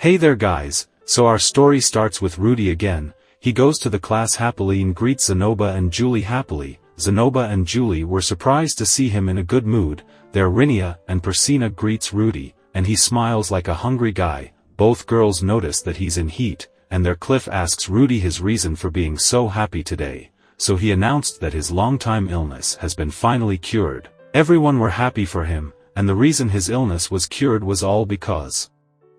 Hey there guys, so our story starts with Rudy again. He goes to the class happily and greets Zenoba and Julie happily. Zenoba and Julie were surprised to see him in a good mood. There Rinia and Persina greets Rudy, and he smiles like a hungry guy. Both girls notice that he's in heat, and their Cliff asks Rudy his reason for being so happy today. So he announced that his long-time illness has been finally cured. Everyone were happy for him, and the reason his illness was cured was all because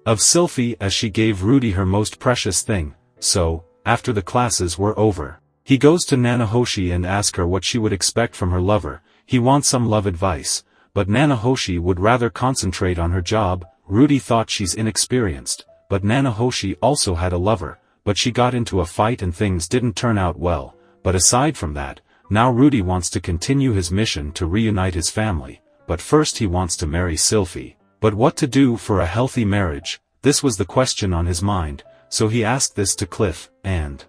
of Sylphie, as she gave Rudy her most precious thing. So, after the classes were over, he goes to Nanahoshi and asks her what she would expect from her lover. He wants some love advice, but Nanahoshi would rather concentrate on her job. Rudy thought she's inexperienced, but Nanahoshi also had a lover, but she got into a fight and things didn't turn out well. But aside from that, now Rudy wants to continue his mission to reunite his family, but first he wants to marry Sylphie. But what to do for a healthy marriage? This was the question on his mind, so he asked this to Cliff, and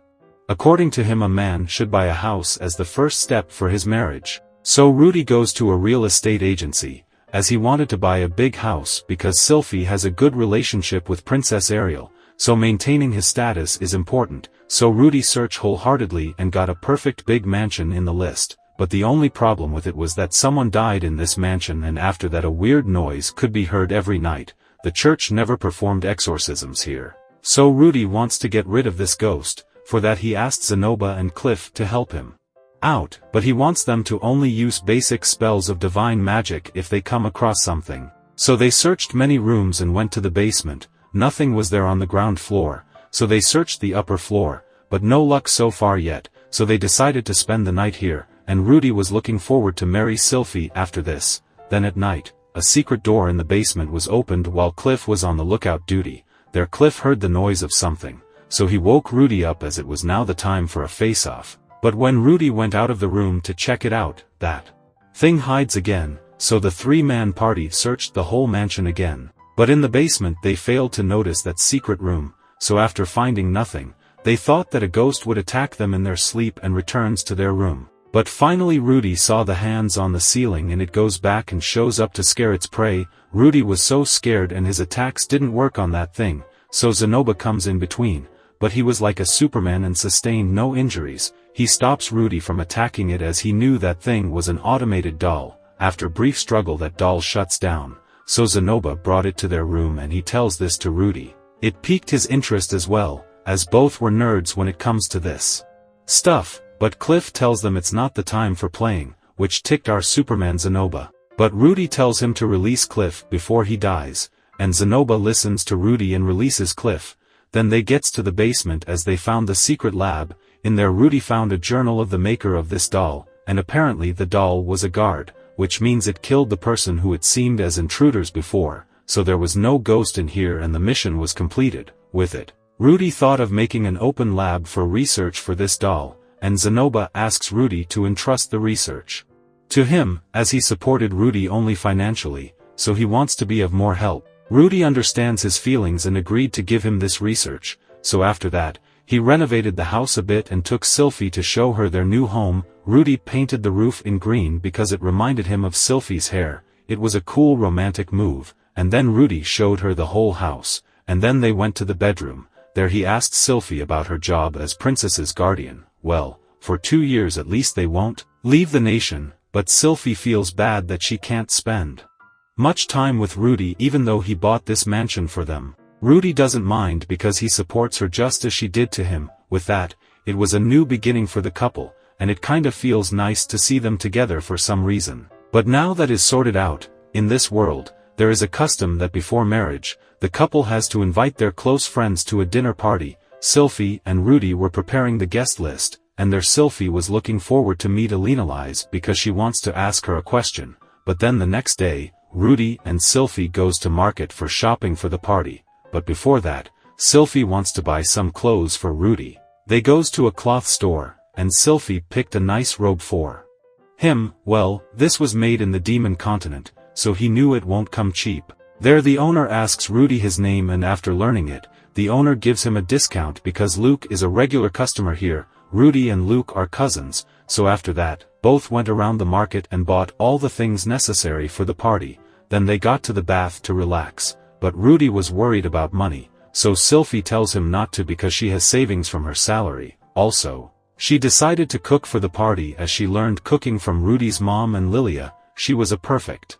according to him a man should buy a house as the first step for his marriage. So Rudy goes to a real estate agency, as he wanted to buy a big house because Sylphie has a good relationship with Princess Ariel, so maintaining his status is important. So Rudy searched wholeheartedly and got a perfect big mansion in the list. But the only problem with it was that someone died in this mansion, and after that a weird noise could be heard every night. The church never performed exorcisms here. So Rudy wants to get rid of this ghost. For that he asked Zenoba and Cliff to help him out, but he wants them to only use basic spells of divine magic if they come across something. So they searched many rooms and went to the basement. Nothing was there on the ground floor, so they searched the upper floor, but no luck so far yet, so they decided to spend the night here. And Rudy was looking forward to marry Sylphie after this. Then at night, a secret door in the basement was opened while Cliff was on the lookout duty. There Cliff heard the noise of something, so he woke Rudy up as it was now the time for a face-off. But when Rudy went out of the room to check it out, that thing hides again, so the three-man party searched the whole mansion again. But in the basement they failed to notice that secret room, so after finding nothing, they thought that a ghost would attack them in their sleep and returns to their room. But finally Rudy saw the hands on the ceiling and it goes back and shows up to scare its prey. Rudy was so scared and his attacks didn't work on that thing, so Zenoba comes in between, but he was like a Superman and sustained no injuries. He stops Rudy from attacking it as he knew that thing was an automated doll. After brief struggle that doll shuts down, so Zenoba brought it to their room and he tells this to Rudy. It piqued his interest as well, as both were nerds when it comes to this stuff. But Cliff tells them it's not the time for playing, which ticked our Superman Zenoba. But Rudy tells him to release Cliff before he dies, and Zenoba listens to Rudy and releases Cliff. Then they gets to the basement as they found the secret lab. In there Rudy found a journal of the maker of this doll, and apparently the doll was a guard, which means it killed the person who it seemed as intruders before, so there was no ghost in here and the mission was completed. With it, Rudy thought of making an open lab for research for this doll. And Zenoba asks Rudy to entrust the research to him, as he supported Rudy only financially, so he wants to be of more help. Rudy understands his feelings and agreed to give him this research, so after that, he renovated the house a bit and took Sylphie to show her their new home. Rudy painted the roof in green because it reminded him of Sylphie's hair. It was a cool romantic move, and then Rudy showed her the whole house, and then they went to the bedroom. There he asked Sylphie about her job as princess's guardian. Well, for 2 years at least they won't leave the nation, but Sylphie feels bad that she can't spend much time with Rudy even though he bought this mansion for them. Rudy doesn't mind because he supports her just as she did to him. With that, it was a new beginning for the couple, and it kind of feels nice to see them together for some reason. But now that is sorted out, in this world, there is a custom that before marriage, the couple has to invite their close friends to a dinner party. Sylphie and Rudy were preparing the guest list, and their Sylphie was looking forward to meet Alenalize because she wants to ask her a question. But then the next day, Rudy and Sylphie goes to market for shopping for the party. But before that, Sylphie wants to buy some clothes for Rudy. They goes to a cloth store, and Sylphie picked a nice robe for him. Well, this was made in the Demon Continent, so he knew it won't come cheap. There the owner asks Rudy his name, and after learning it, the owner gives him a discount because Luke is a regular customer here. Rudy and Luke are cousins, so after that, both went around the market and bought all the things necessary for the party. Then they got to the bath to relax, but Rudy was worried about money, so Sylphie tells him not to because she has savings from her salary. Also, she decided to cook for the party as she learned cooking from Rudy's mom and Lilia. She was a perfect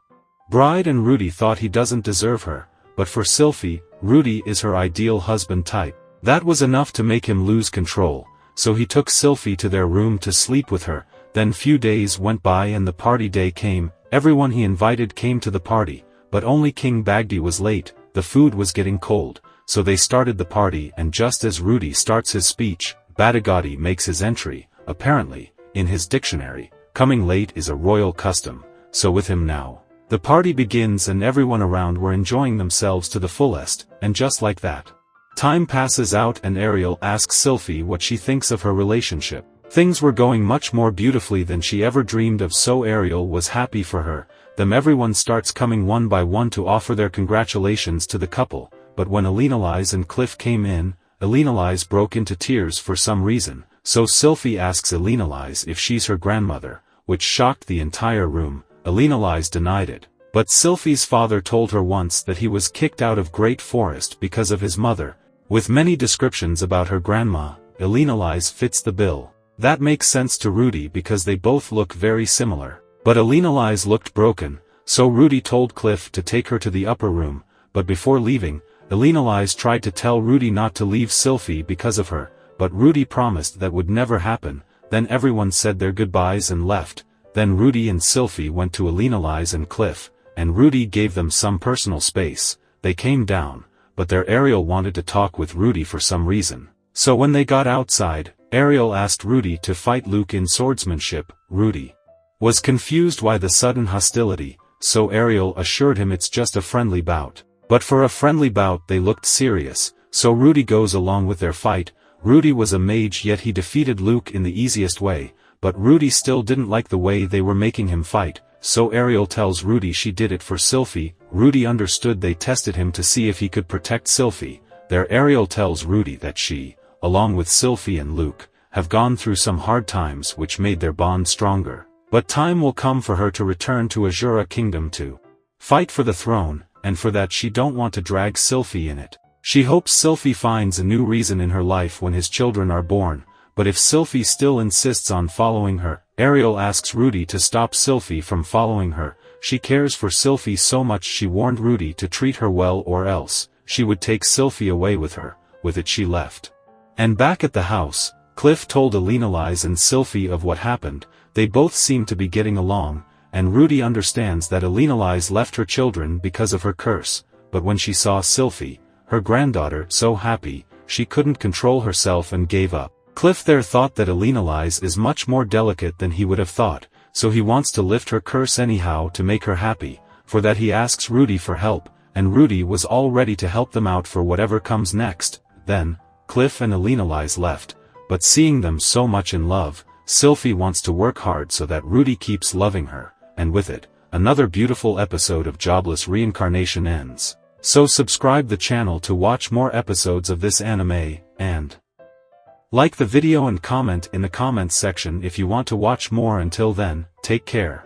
bride and Rudy thought he doesn't deserve her, but for Sylphie, Rudy is her ideal husband type. That was enough to make him lose control, so he took Sylphie to their room to sleep with her. Then few days went by and the party day came. Everyone he invited came to the party, but only King Bagdi was late. The food was getting cold, so they started the party, and just as Rudy starts his speech, Badigadi makes his entry. Apparently, in his dictionary, coming late is a royal custom, so with him now. The party begins and everyone around were enjoying themselves to the fullest, and just like that, time passes out and Ariel asks Sylphie what she thinks of her relationship. Things were going much more beautifully than she ever dreamed of, so Ariel was happy for her. Then everyone starts coming one by one to offer their congratulations to the couple, but when Elenalize and Cliff came in, Elenalize broke into tears for some reason, so Sylphie asks Elenalize if she's her grandmother, which shocked the entire room. Elenalize denied it, but Sylphie's father told her once that he was kicked out of Great Forest because of his mother. With many descriptions about her grandma, Elenalize fits the bill. That makes sense to Rudy because they both look very similar. But Elenalize looked broken, so Rudy told Cliff to take her to the upper room, but before leaving, Elenalize tried to tell Rudy not to leave Sylphie because of her, but Rudy promised that would never happen. Then everyone said their goodbyes and left. Then Rudy and Sylphie went to Elenalize and Cliff, and Rudy gave them some personal space. They came down, but their Ariel wanted to talk with Rudy for some reason. So when they got outside, Ariel asked Rudy to fight Luke in swordsmanship. Rudy was confused why the sudden hostility, so Ariel assured him it's just a friendly bout. But for a friendly bout they looked serious, so Rudy goes along with their fight. Rudy was a mage yet he defeated Luke in the easiest way, but Rudy still didn't like the way they were making him fight, so Ariel tells Rudy she did it for Sylphie. Rudy understood they tested him to see if he could protect Sylphie. There Ariel tells Rudy that she, along with Sylphie and Luke, have gone through some hard times which made their bond stronger. But time will come for her to return to Azura Kingdom to fight for the throne, and for that she don't want to drag Sylphie in it. She hopes Sylphie finds a new reason in her life when his children are born, but if Sylphie still insists on following her, Ariel asks Rudy to stop Sylphie from following her. She cares for Sylphie so much she warned Rudy to treat her well or else she would take Sylphie away with her. With it she left. And back at the house, Cliff told Elenalize and Sylphie of what happened. They both seem to be getting along, and Rudy understands that Elenalize left her children because of her curse, but when she saw Sylphie, her granddaughter, so happy, she couldn't control herself and gave up. Cliff there thought that Elenalize is much more delicate than he would have thought, so he wants to lift her curse anyhow to make her happy. For that he asks Rudy for help, and Rudy was all ready to help them out for whatever comes next. Then, Cliff and Elenalize left, but seeing them so much in love, Sylphie wants to work hard so that Rudy keeps loving her, and with it, another beautiful episode of Jobless Reincarnation ends. So subscribe the channel to watch more episodes of this anime, and like the video and comment in the comments section if you want to watch more. Until then, take care.